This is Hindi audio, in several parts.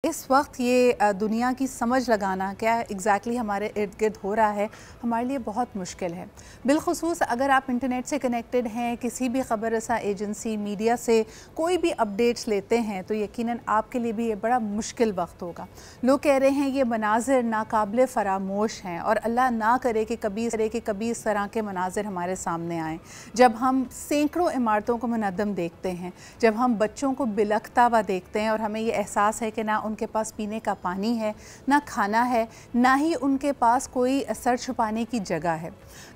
इस वक्त ये दुनिया की समझ लगाना क्या एग्जैक्टली हमारे इर्द गिर्द हो रहा है हमारे लिए बहुत मुश्किल है। बिलखुसूस अगर आप इंटरनेट से कनेक्टेड हैं, किसी भी ख़बर रसा एजेंसी मीडिया से कोई भी अपडेट्स लेते हैं तो यकीनन आपके लिए भी ये बड़ा मुश्किल वक्त होगा। लोग कह रहे हैं ये मनाजिर नाकाबिल फ़रामोश हैं और अल्लाह ना करे कि कभी इस तरह के मनाजिर हमारे सामने आएँ। जब हम सैकड़ों इमारतों को मुनद्दम देखते हैं, जब हम बच्चों को बिलखता हुआ देखते हैं और हमें ये एहसास है कि ना उनके पास पीने का पानी है, ना खाना है, ना ही उनके पास कोई सर छुपाने की जगह है।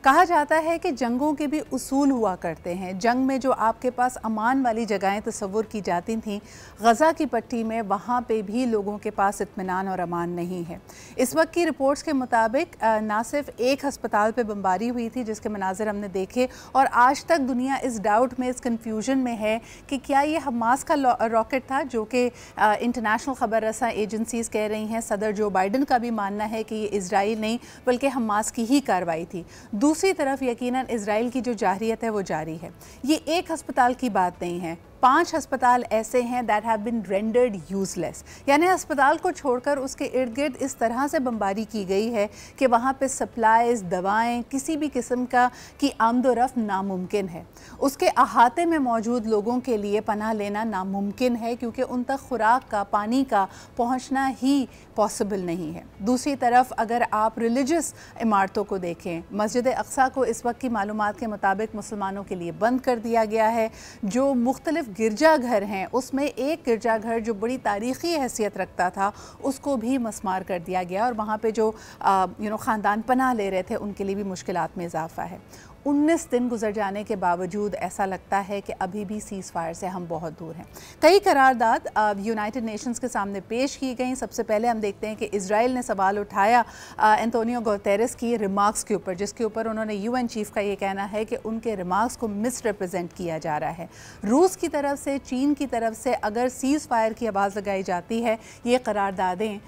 कहा जाता है कि जंगों के भी उसूल हुआ करते हैं। जंग में जो आपके पास अमान वाली जगहें तस्वुर की जाती थीं, गज़ा की पट्टी में वहाँ पे भी लोगों के पास इत्मीनान और अमान नहीं है। इस वक्त की रिपोर्ट्स के मुताबिक ना सिर्फ एक हस्पताल पे बमबारी हुई थी जिसके मनाजिर हमने देखे, और आज तक दुनिया इस डाउट में, इस कन्फ्यूजन में है कि क्या ये हमास का रॉकेट था, जो कि इंटरनेशनल ख़बर रसा एजेंसीज़ कह रही हैं। सदर जो बाइडन का भी मानना है कि ये इजराइल नहीं बल्कि हमास की ही कार्रवाई थी। दूसरी तरफ यकीनन इजराइल की जो जारियत है वो जारी है। ये एक हस्पताल की बात नहीं है, 5 अस्पताल ऐसे हैं that have been rendered useless, यानी अस्पताल को छोड़कर उसके इर्द गिर्द इस तरह से बमबारी की गई है कि वहाँ पे सप्लाईज़, दवाएं, किसी भी किस्म का की आमदोरफ्त नामुमकिन है। उसके अहाते में मौजूद लोगों के लिए पनाह लेना नामुमकिन है क्योंकि उन तक खुराक का, पानी का पहुँचना ही पॉसिबल नहीं है। दूसरी तरफ अगर आप रिलीजियस इमारतों को देखें, मस्जिद अक्सा को इस वक्त की मालूमात के मुताबिक मुसलमानों के लिए बंद कर दिया गया है। जो मुख्तलिफ गिरजाघर हैं उसमें एक गिरजाघर जो बड़ी तारीख़ी हैसियत रखता था उसको भी मस्मार कर दिया गया और वहाँ पे जो ख़ानदान पनाह ले रहे थे उनके लिए भी मुश्किलात में इजाफ़ा है। 19 दिन गुजर जाने के बावजूद ऐसा लगता है कि अभी भी सीज़ फायर से हम बहुत दूर हैं। कई करारदाद यूनाइटेड नेशंस के सामने पेश की गई। सबसे पहले हम देखते हैं कि इजराइल ने सवाल उठाया एंटोनियो गुतेरेस की रिमार्क्स के ऊपर, जिसके ऊपर उन्होंने यूएन चीफ का ये कहना है कि उनके रिमार्क्स को मिसरिप्रेजेंट किया जा रहा है। रूस की तरफ से, चीन की तरफ से अगर सीज़ फायर की आवाज़ लगाई जाती है, ये करारदादें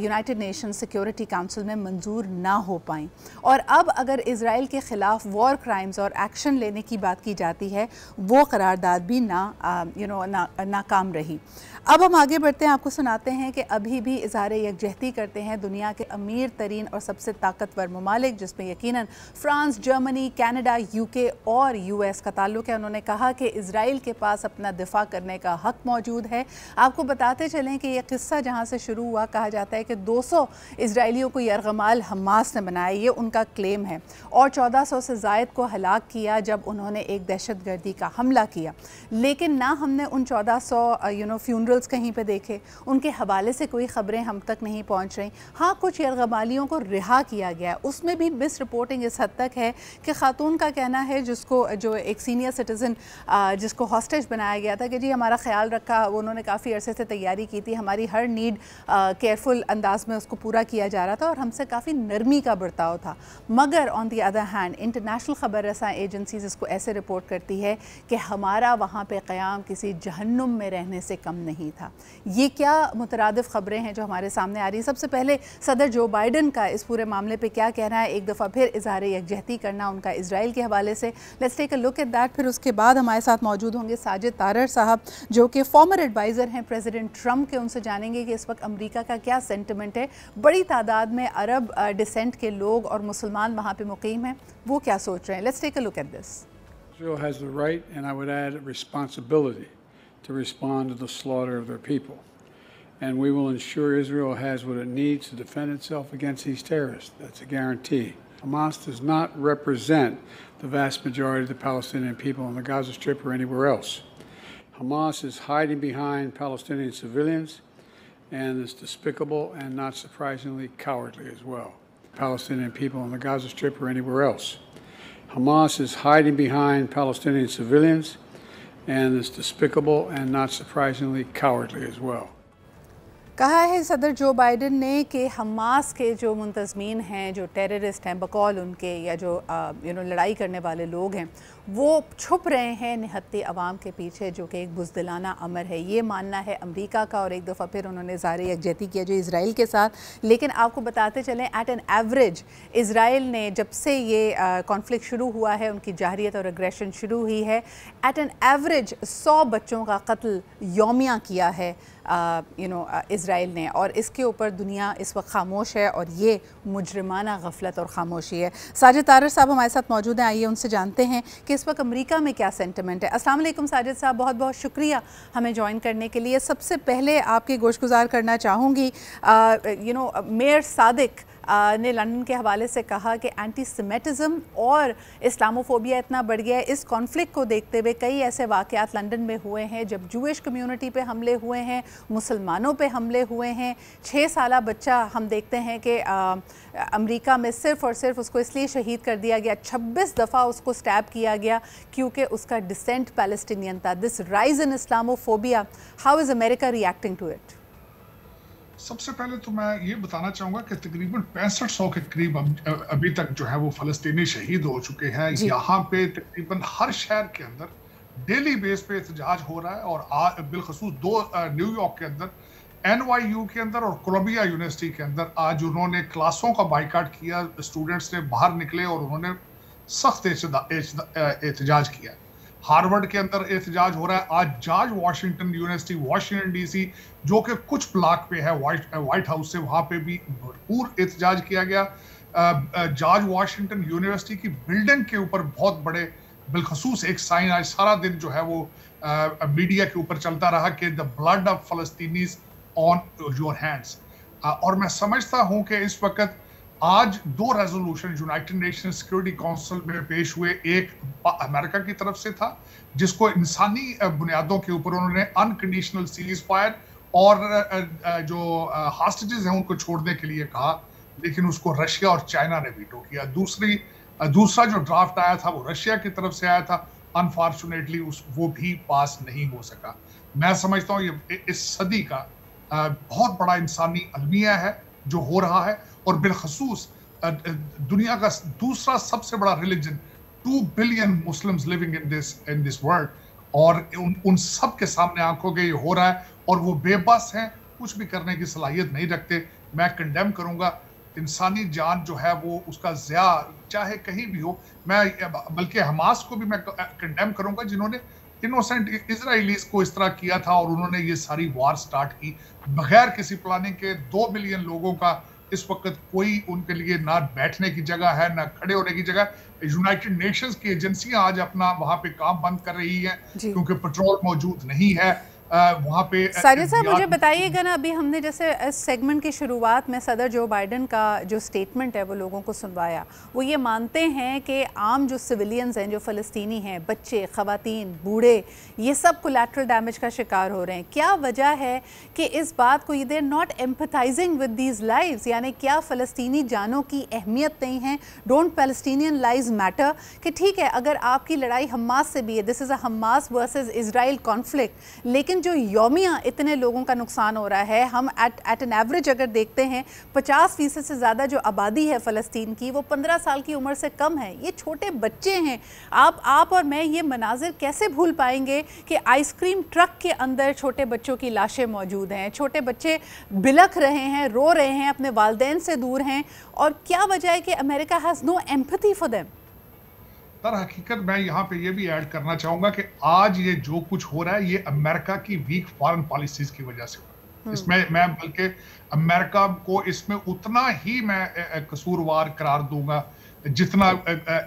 यूनाइटेड नेशन सिक्योरिटी काउंसिल में मंजूर ना हो पाएँ। और अब अगर इजराइल के ख़िलाफ़ वॉर क्राइम्स और एक्शन लेने की बात की जाती है, वो करारदाद भी नाकाम रही। अब हम आगे बढ़ते हैं, आपको सुनाते हैं कि अभी भी इज़हार यकजहती करते हैं दुनिया के अमीर तरीन और सबसे ताकतवर ममालिक, जिसमें यकीनन फ्रांस, जर्मनी, कनाडा, यूके और यूएस का ताल्लुक है। उन्होंने कहा कि इजराइल के पास अपना दिफा करने का हक मौजूद है। आपको बताते चलें कि यह किस्सा जहाँ से शुरू हुआ, कहा जाता है कि 200 इजराइलियों को यरगमाल हमास ने बनाया, ये उनका क्लेम है, और 1400 से ज़ायद को हलाक किया जब उन्होंने एक दहशतगर्दी का हमला किया। लेकिन ना हमने उन 1400 फ्यूनरल्स कहीं पे देखे, उनके हवाले से कोई ख़बरें हम तक नहीं पहुंच रही। हाँ, कुछ यरगमालियों को रिहा किया गया, उसमें भी मिस रिपोर्टिंग इस हद तक है कि खातून का कहना है, जो एक सीनियर सिटीज़न जिसको हॉस्टेज बनाया गया था, कि जी हमारा ख्याल रखा, उन्होंने काफ़ी अरसे से तैयारी की थी, हमारी हर नीड केयरफुल अंदाज में उसको पूरा किया जा रहा था और हमसे काफ़ी नरमी का बर्ताव था। मगर on the other hand international ख़बर रसा एजेंसीज इसको ऐसे रिपोर्ट करती है कि हमारा वहाँ पे क़याम किसी जहन्नुम में रहने से कम नहीं था। ये क्या मुतरादिफ ख़बरें हैं जो हमारे सामने आ रही है। सबसे पहले सदर जो बाइडन का इस पूरे मामले पे क्या कहना है, एक दफ़ा फिर इज़हार यकजहती करना उनका इजराइल के हवाले से। Let's take a look at that. फिर उसके बाद हमारे साथ मौजूद होंगे साजिद तारर साहब, जो कि फॉर्मर एडवाइज़र हैं प्रेसिडेंट ट्रंप के। उनसे जानेंगे कि इस वक्त अमरीका का क्या सेंटिमेंट है। बड़ी तादाद में अरब डिसेंट के लोग और मुसलमान वहाँ पर मुकीम हैं, वो क्या सोच रहे हैं। Let's take a look at this. Israel has the right, and I would add responsibility, to respond to the slaughter of their people. And we will ensure Israel has what it needs to defend itself against these terrorists. That's a guarantee. Hamas does not represent the vast majority of the Palestinian people on the Gaza Strip or anywhere else. Hamas is hiding behind Palestinian civilians and is despicable and, not surprisingly, cowardly as well. Palestinian people on the Gaza Strip or anywhere else. Hamas is hiding behind Palestinian civilians and is despicable and, not surprisingly, cowardly as well. कहा है सदर जो बाइडन ने कि हमास के जो मुंतज़मीन हैं, जो टेररिस्ट हैं बकौल उनके, या जो लड़ाई करने वाले लोग हैं, वो छुप रहे हैं निहत्ती अवाम के पीछे, जो कि एक बुज़दिलाना अमर है। ये मानना है अमेरिका का, और एक दफ़ा फिर उन्होंने ज़ाहिर यकजहती किया जो इज़राइल के साथ। लेकिन आपको बताते चलें, एट एन एवरेज इज़राइल ने जब से ये कॉन्फ्लिक्ट शुरू हुआ है, उनकी जाहिरियत और अग्रेशन शुरू हुई है, एट एन एवरेज 100 बच्चों का कत्ल यौमिया किया है इज़राइल ने। और इसके ऊपर दुनिया इस वक्त खामोश है, और ये मुजरिमाना गफलत और ख़ामोशी है। साजिद तारर साहब हमारे साथ मौजूद हैं, आइए उनसे जानते हैं कि इस वक्त अमेरिका में क्या सेंटिमेंट है। अस्सलाम वालेकुम साजिद साहब, बहुत बहुत शुक्रिया हमें ज्वाइन करने के लिए। सबसे पहले आपकी गोशगुजार करना चाहूँगी, मेयर सादिक ने लंदन के हवाले से कहा कि एंटी सेमेटिज़म और इस्लामोफोबिया इतना बढ़ गया है। इस कॉन्फ्लिक्ट को देखते हुए कई ऐसे वाक़यात लंदन में हुए हैं जब जूइश कम्युनिटी पे हमले हुए हैं, मुसलमानों पे हमले हुए हैं। 6 साला बच्चा हम देखते हैं कि अमेरिका में सिर्फ़ और सिर्फ उसको इसलिए शहीद कर दिया गया, 26 दफ़ा उसको स्टैब किया गया क्योंकि उसका डिसेंट पैलेस्टीनियन था। This rise in Islamophobia, how is America reacting to it? सबसे पहले तो मैं ये बताना चाहूँगा कि तकरीबन 6500 के करीब अभी तक जो है वो फ़लस्तीनी शहीद हो चुके हैं। यहाँ पे तकरीबन हर शहर के अंदर डेली बेस पे एहतजाज हो रहा है, और बिलखसूस 2 न्यूयॉर्क के अंदर, NYU के अंदर और कोलंबिया यूनिवर्सिटी के अंदर आज उन्होंने क्लासों का बाइकाट किया। स्टूडेंट्स ने बाहर निकले और उन्होंने सख्त एहतजाज किया। हार्वर्ड के अंदर एहतजाज हो रहा है। आज George Washington university Washington DC, जो कि कुछ ब्लॉक पे है व्हाइट हाउस से, वहां पे भी भरपूर एहतजाज किया गया। जॉर्ज वाशिंगटन यूनिवर्सिटी की बिल्डिंग के ऊपर बहुत बड़े बिलखसूस एक साइन आज सारा दिन जो है वो मीडिया के ऊपर चलता रहा कि the blood of Palestinians on your hands. और मैं समझता हूं कि इस वक्त आज 2 resolution United Nation Security Council में पेश हुए। एक अमेरिका की तरफ से था जिसको इंसानी बुनियादों के ऊपर उन्होंने अनकंडीशनल सीज फायर और जो हॉस्टेजेस हैं उनको छोड़ने के लिए कहा, लेकिन उसको रशिया और चाइना ने वीटो किया। दूसरा जो ड्राफ्ट आया था वो रशिया की तरफ से आया था, अनफॉर्चुनेटली वो भी पास नहीं हो सका। मैं समझता हूँ ये इस सदी का बहुत बड़ा इंसानी अलमिया है जो हो रहा है, और बिलखसूस दुनिया का दूसरा सबसे बड़ा religion, 2 billion Muslims living in this world, और उन सब के सामने आंखों के ये हो रहा है, और वो बेबस हैं, कुछ भी करने की सलाहियत नहीं रखते। मैं कंडेम करूंगा इंसानी जान जो है वो उसका ज़िया चाहे कहीं भी हो। मैं बल्कि हमास को भी मैं कंडेम करूंगा जिन्होंने इनोसेंट इजराइलीज को इस तरह किया था, और उन्होंने ये सारी वार स्टार्ट की बगैर किसी प्लानिंग के। 2 मिलियन लोगों का इस वक्त कोई उनके लिए ना बैठने की जगह है ना खड़े होने की जगह। यूनाइटेड नेशंस की एजेंसियां आज अपना वहां पे काम बंद कर रही हैं क्योंकि पेट्रोल मौजूद नहीं है वहाँ पे। साजिद साहब मुझे बताइएगा ना, अभी हमने जैसे इस सेगमेंट की शुरुआत में सदर जो बाइडन का जो स्टेटमेंट है वो लोगों को सुनवाया, वो ये मानते हैं कि आम जो सिविलियंस हैं, जो फ़लस्तीनी हैं, बच्चे, ख़वातीन, बूढ़े, ये सब कोलैटरल डैमेज का शिकार हो रहे हैं। क्या वजह है कि इस बात को, they are not empathizing with these lives, यानी क्या फ़लस्तीनी जानों की अहमियत नहीं है? Don't Palestinian lives matter? कि ठीक है अगर आपकी लड़ाई हमास से भी है, this is a Hamas versus Israel conflict, लेकिन जो यौमिया इतने लोगों का नुकसान हो रहा है, हम एट एन एवरेज अगर देखते हैं 50% से ज़्यादा जो आबादी है फ़लस्तीन की वो 15 साल की उम्र से कम है। ये छोटे बच्चे हैं। आप और मैं ये मनाजिर कैसे भूल पाएंगे कि आइसक्रीम ट्रक के अंदर छोटे बच्चों की लाशें मौजूद हैं, छोटे बच्चे बिलख रहे हैं, रो रहे हैं, अपने वालिदैन से दूर हैं, और क्या वजह है कि America has no empathy for them? तर हकीकत मैं यहाँ पे ये भी ऐड करना चाहूंगा कि आज ये जो कुछ हो रहा है ये अमेरिका की वीक फॉरेन पॉलिसीज की वजह से हो रहा है। इसमें मैं बल्कि अमेरिका को इसमें उतना ही मैं कसूरवार करार दूंगा जितना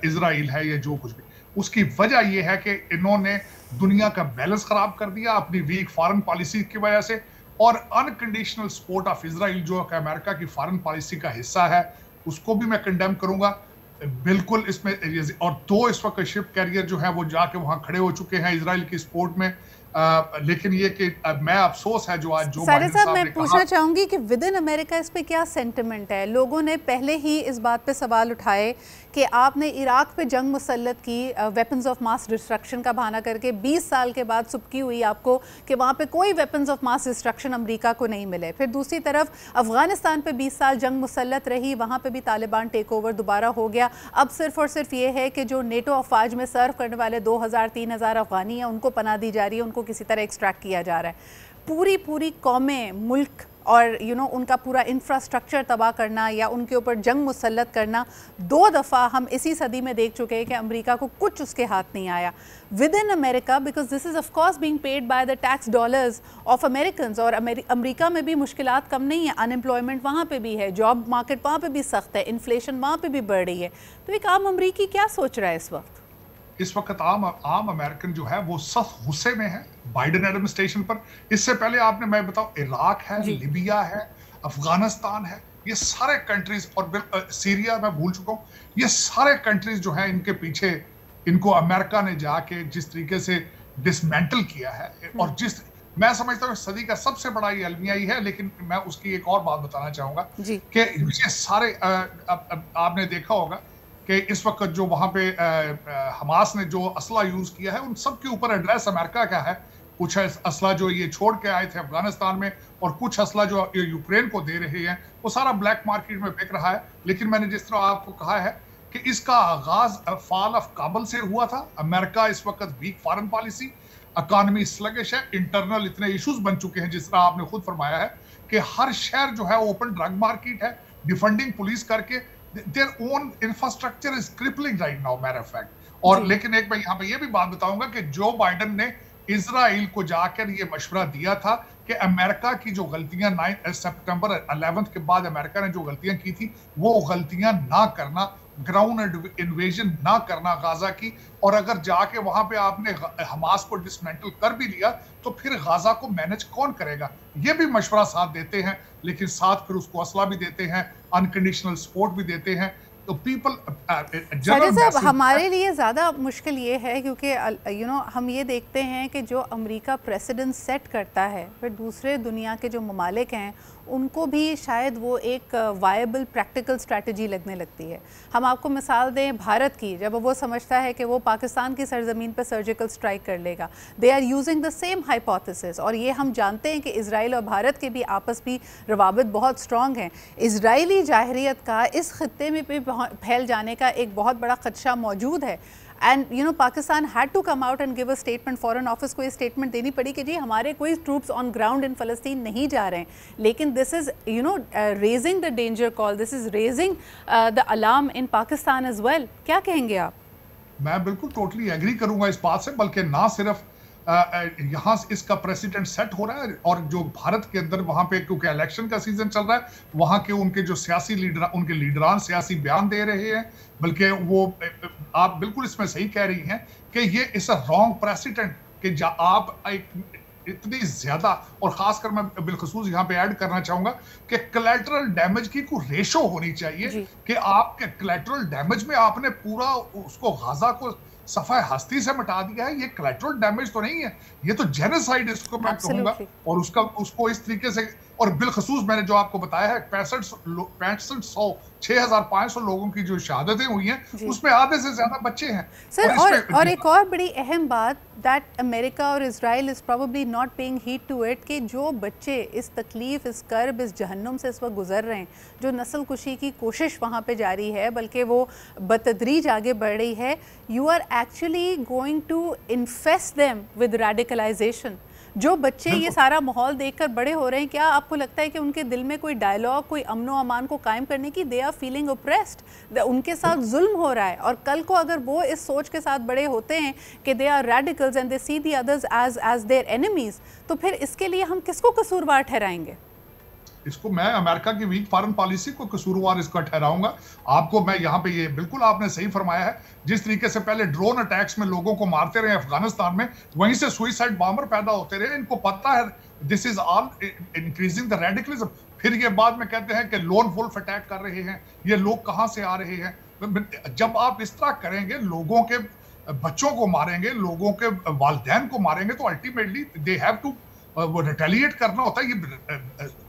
इजराइल है या जो कुछ भी। उसकी वजह ये है कि इन्होंने दुनिया का बैलेंस खराब कर दिया अपनी वीक फॉरेन पॉलिसी की वजह से, और अनकंडीशनल सपोर्ट ऑफ इजराइल जो अमेरिका की फॉरेन पॉलिसी का हिस्सा है उसको भी मैं कंडेम करूंगा बिल्कुल इसमें। और 2 इस वक्त शिप कैरियर जो है वो जाके वहां खड़े हो चुके हैं इजराइल की सपोर्ट में। लेकिन ये कि मैं अफसोस है जो आज जो सारे बाइडेन साहब, साहब ने मैं पूछना चाहूँगी कि विद इन अमेरिका इस पे क्या सेंटिमेंट है? लोगों ने पहले ही इस बात पे सवाल उठाए कि आपने इराक पे जंग मुसल्लत की वेपन्स ऑफ मास डिस्ट्रक्शन का बहाना करके, 20 साल के बाद सुबकी हुई आपको कि वहाँ पे कोई weapons of mass destruction America को नहीं मिले। फिर दूसरी तरफ अफगानिस्तान पे 20 साल जंग मुसल्लत रही, वहाँ पे भी तालिबान टेक ओवर दोबारा हो गया। अब सिर्फ और सिर्फ ये है कि जो नेटो अफवाज में सर्व करने वाले 2000-3000 अफगानी हैं उनको पनाह दी जा रही है, उनको किसी तरह एक्सट्रैक्ट किया जा रहा है। पूरी कौमें, मुल्क और उनका पूरा इंफ्रास्ट्रक्चर तबाह करना या उनके ऊपर जंग मुसल्लत करना 2 दफ़ा हम इसी सदी में देख चुके हैं कि अमेरिका को कुछ उसके हाथ नहीं आया। With in America, because this is of course being paid by the tax dollars of Americans, और अमेरिका में भी मुश्किलात कम नहीं है, अनएम्प्लॉयमेंट वहाँ पे भी है, जॉब मार्केट वहाँ पे भी सख्त है, इन्फ्लेशन वहाँ पे भी बढ़ रही है। तो एक आम अमरीकी क्या सोच रहा है इस वक्त? इस वक्त आम अमेरिकन जो है वो सख्त गुस्से में है बाइडेन एडमिनिस्ट्रेशन पर। इससे पहले आपने, मैं बताऊं, इराक है, लीबिया है, अफगानिस्तान है, ये सारे कंट्रीज, और सीरिया मैं भूल चुका हूं, ये सारे कंट्रीज जो है इनके पीछे, इनको अमेरिका ने जाके जिस तरीके से डिसमेंटल किया है, और जिस, मैं समझता हूँ सदी का सबसे बड़ा ये अलमिया ही है। लेकिन मैं उसकी एक और बात बताना चाहूंगा कि ये सारे आपने देखा होगा कि इस वक्त जो वहां पे हमास ने जो असला यूज किया है, उन सब के ऊपर एड्रेस अमेरिका का है। कुछ असला जो ये छोड़ के आए थे अफगानिस्तान में, और कुछ असला जो यूक्रेन को दे रहे हैं, वो सारा ब्लैक मार्केट में बिक रहा है। लेकिन मैंने जिस तरह आपको कहा है कि इसका आगाज फॉल ऑफ काबुल से हुआ था। अमेरिका इस वक्त weak foreign policy, economy sluggish है, इंटरनल इतने इश्यूज बन चुके हैं, जिस तरह आपने खुद फरमाया है कि हर शहर जो है ओपन ड्रग मार्केट है, डिफंडिंग पुलिस करके their own infrastructure is crippling right now, matter of fact। और लेकिन एक मैं यहाँ पे ये भी बात बताऊंगा कि जो बाइडेन ने इजराइल को जाकर ये मशवरा दिया था कि अमेरिका की जो गलतियां 9 सितंबर 11 के बाद अमेरिका ने जो गलतियां की थी, वो गलतियां ना करना, ग्राउंड इन्वेजन ना करना गाजा की, और अगर जाके वहां पे आपने हमास को डिसमेंटल कर भी लिया तो फिर गाजा को मैनेज कौन करेगा? ये भी मशवरा साथ देते हैं, लेकिन साथ फिर उसको असला भी देते हैं, अनकंडीशनल सपोर्ट भी देते हैं। तो पीपल साहब, हमारे लिए ज़्यादा मुश्किल ये है क्योंकि हम ये देखते हैं कि जो अमेरिका प्रेसिडेंट सेट करता है, फिर दूसरे दुनिया के जो ममालिक हैं उनको भी शायद वो एक वायबल प्रैक्टिकल स्ट्रैटेजी लगने लगती है। हम आपको मिसाल दें भारत की, जब वो समझता है कि वो पाकिस्तान की सरजमीन पर सर्जिकल स्ट्राइक कर लेगा, they are using the same hypothesis. और ये हम जानते हैं कि इजराइल और भारत के भी आपस में रवाबित बहुत स्ट्रॉन्ग हैं। इजरायली जाहिरियत का इस खत्ते में भी फैल जाने का एक बहुत बड़ा खदशा मौजूद है। And Pakistan had to come out and give a statement, foreign office को ये स्टेटमेंट देनी पड़ी कि जी हमारे कोई ट्रूप्स ऑन ग्राउंड इन फ़लस्तीन नहीं जा रहे हैं। लेकिन this is raising the danger call, this is raising the alarm in Pakistan as well. क्या कहेंगे आप? मैं बिल्कुल टोटली एग्री करूंगा इस बात से, बल्कि ना सिर्फ यहाँ इसका प्रेसिडेंट सेट हो रहा है, और जो भारत के अंदर वहां पे क्योंकि इलेक्शन का सीजन चल रहा है, वहां के उनके जो सियासी लीडर, उनके लीडरान सियासी बयान दे रहे हैं, बल्कि वो आप बिल्कुल इसमें सही कह रही हैं कि ये इस रॉन्ग प्रेसिडेंट कि आप इतनी ज्यादा, और खासकर मैं बिलखसूस यहाँ पे ऐड करना चाहूंगा कि कोलैटरल डैमेज की कोई रेशो होनी चाहिए कि आपके कोलैटरल डैमेज में आपने पूरा उसको गाजा को सफाए हस्ती से मिटा दिया है। ये कोलैटरल डैमेज तो नहीं है, ये तो जेनोसाइड इसको मैं कहूंगा। और उसको इस तरीके से, और बिलखसूस मैंने जो आपको बताया है 6500 लोगों की जो शहादतें हुई हैं, उसमें आधे से ज्यादा बच्चे हैं। सर, और एक और बड़ी अहम बात, दैट अमेरिका और Israel is probably not paying heed to it कि जो बच्चे इस तकलीफ, इस कर्ब, इस जहन्नुम से इस वक्त गुजर रहे हैं, जो नस्ल कुशी की कोशिश वहाँ पे जारी है, बल्कि वो बतदरीज आगे बढ़ रही है, you are actually going to infest them with radicalization. जो बच्चे ये सारा माहौल देखकर बड़े हो रहे हैं, क्या आपको लगता है कि उनके दिल में कोई डायलॉग, कोई अमनो अमान को कायम करने की, दे आर फीलिंग ओप्रेस्ड, उनके साथ जुल्म हो रहा है? और कल को अगर वो इस सोच के साथ बड़े होते हैं कि they are radicals and they see the others as their enemies, तो फिर इसके लिए हम किसको कसूरवार ठहराएंगे? इसको मैं अमेरिका की वीक फॉरेन पॉलिसी को कसूरवार इसका ठहराऊंगा। आपको मैं यहाँ पे, ये बिल्कुल आपने सही फरमाया है, जिस तरीके से पहले ड्रोन अटैक्स में लोगों को मारते रहे अफगानिस्तान में, वहीं से सुइसाइड बॉम्बर पैदा होते रहे। इनको पता है this is all increasing the radicalism. फिर ये बाद में कहते हैं कि लोन वुल्फ अटैक कर रहे हैं, ये लोग कहाँ से आ रहे हैं? जब आप इस तरह करेंगे, लोगों के बच्चों को मारेंगे, लोगों के वालिदैन को मारेंगे, तो अल्टीमेटली दे हैव टू वो रिटेलिएट करना होता है। ये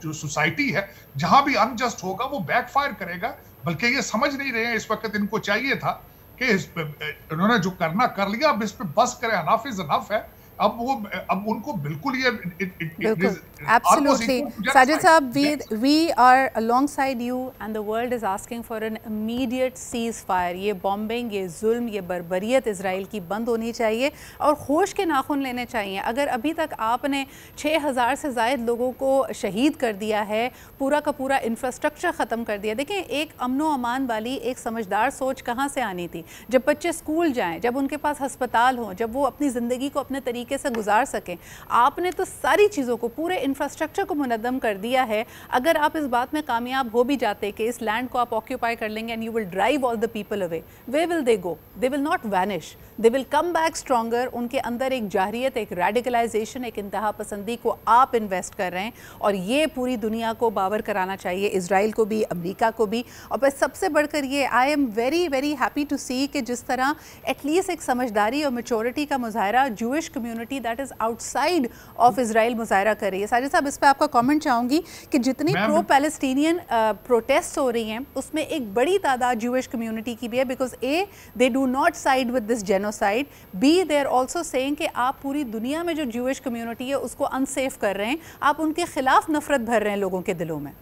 जो सोसाइटी है जहां भी अनजस्ट होगा वो बैकफायर करेगा। बल्कि ये समझ नहीं रहे हैं इस वक्त, इनको चाहिए था कि इन्होंने जो करना कर लिया, अब इस पे बस करें, अनफ इज अनफ है। अब उनको बिल्कुल ये बिल्कुल, absolutely. Sajid Saab, we are alongside you and the world is asking for an immediate ceasefire. ये बॉम्बिंग, ये जुल्म, ये बर्बरियत इजराइल की बंद होनी चाहिए और होश के नाखून लेने चाहिए। अगर अभी तक आपने 6000 से ज़ायद लोगों को शहीद कर दिया है, पूरा का पूरा इंफ्रास्ट्रक्चर ख़त्म कर दिया। देखें, एक अमनो अमान वाली एक समझदार सोच कहाँ से आनी थी? जब बच्चे स्कूल जाएँ, जब उनके पास हस्पताल हों, जब वो अपनी ज़िंदगी को अपने तरीके से गुजार सकें। आपने तो सारी चीज़ों को, पूरे इंफ्रास्ट्रक्चर को मुनद्दम कर दिया है। अगर आप इस बात में कामयाब हो भी जाते कि इस लैंड को आप ऑक्यूपाई कर लेंगे and you will drive all the people away, way will they go? They will not vanish, they will come back stronger. उनके अंदर एक जाहिरियत, एक रेडिकलाइजेशन, एक इंतहा पसंदी को आप इन्वेस्ट कर रहे हैं और ये पूरी दुनिया को बावर कराना चाहिए, इजराइल को भी, अमेरिका को भी। और बस सबसे बढ़कर ये, I am very very happy to see कि जिस तरह एटलीस्ट एक समझदारी और मेच्योरिटी का मुजाहरा Jewish community that is outside of Israel मुजाहरा कर रही है। साजिद साहब, इस पर आपका कमेंट चाहूँगी कि जितनी प्रो पैलेस्टीनियन प्रोटेस्ट हो रही हैं उसमें एक बड़ी तादाद ज्यूइश कम्युनिटी की भी है, because a they do not side with this genocide, b they are also saying कि आप पूरी दुनिया में जो ज्यूइश कम्युनिटी है उसको अनसेफ कर रहे हैं, आप उनके खिलाफ नफरत भर रहे हैं लोगों के दिलों में।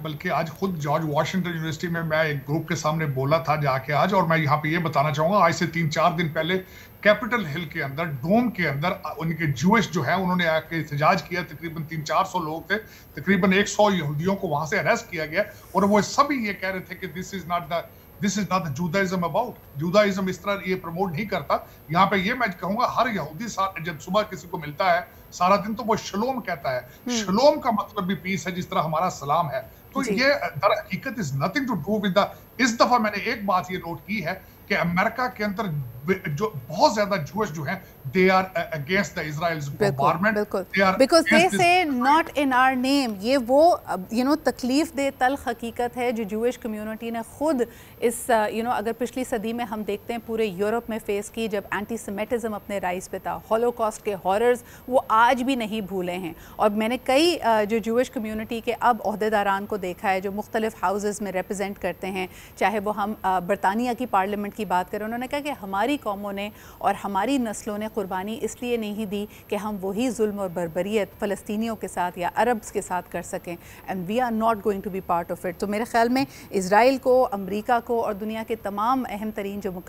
बल्कि आज खुद जॉर्ज वाशिंगटन यूनिवर्सिटी में मैं एक ग्रुप के सामने बोला था जाके आज, और मैं यहाँ पे ये बताना चाहूंगा, आज से 3-4 दिन पहले कैपिटल हिल के अंदर, डोम के अंदर, उनके ज्यूइश जो है उन्होंने आके एहतजाज किया। तकरीबन 300-400 लोग थे, तकरीबन 100 यहूदियों को वहां से अरेस्ट किया गया और वो सभी ये कह रहे थे कि this is not the Judaism about. Judaism इस तरह ये प्रमोट नहीं करता। यहाँ पे ये मैं कहूंगा, हर यहूदी जब सुबह किसी को मिलता है सारा दिन तो वो शलोम कहता है। शलोम का मतलब भी पीस है, जिस तरह हमारा सलाम है। तो ये दर हकीकत is nothing to do with the. इस दफा मैंने एक बात ये नोट की है कि अमेरिका के अंदर जो बहुत ज्यादा ज्यूइश जो हैं, they are against the Israel's bombardment, they are because they say not in our name. ये वो तकलीफ दे तल्ख हकीकत है जो ज्यूइश कम्युनिटी ने खुद इस अगर पिछली सदी में हम देखते हैं पूरे यूरोप में फेस की, जब एंटी सेमेटिज्म अपने राइज पे था, हॉलोकॉस्ट के हॉरर्स वो आज भी नहीं भूले हैं। और मैंने कई जो ज्यूइश कम्युनिटी के अब ओहदेदारान को देखा है जो मुख्तलिफ हाउसेस में रिप्रेजेंट करते हैं, चाहे वो हम बरतानिया की पार्लियामेंट की बात करें, उन्होंने कहा कि हमारी कौमों ने और हमारी नस्लों ने कुर्बानी इसलिए नहीं दी कि हम वही जुल्म और बर्बरियत फ़लस्तीनियों के साथ या अरब्स के साथ कर सकें, and we are not going to be part of it. तो मेरे ख्याल में इजराइल को, अमेरिका को और दुनिया के तमाम अहम तरीन जो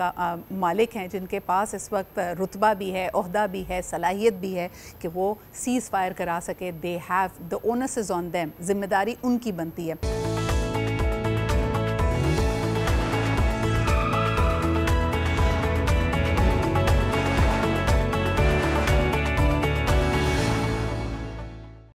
मालिक हैं जिनके पास इस वक्त रुतबा भी है, ओहदा भी है, सलाहियत भी है कि वो सीज़ फायर करा सके, they have the onus is on them, जिम्मेदारी उनकी बनती है।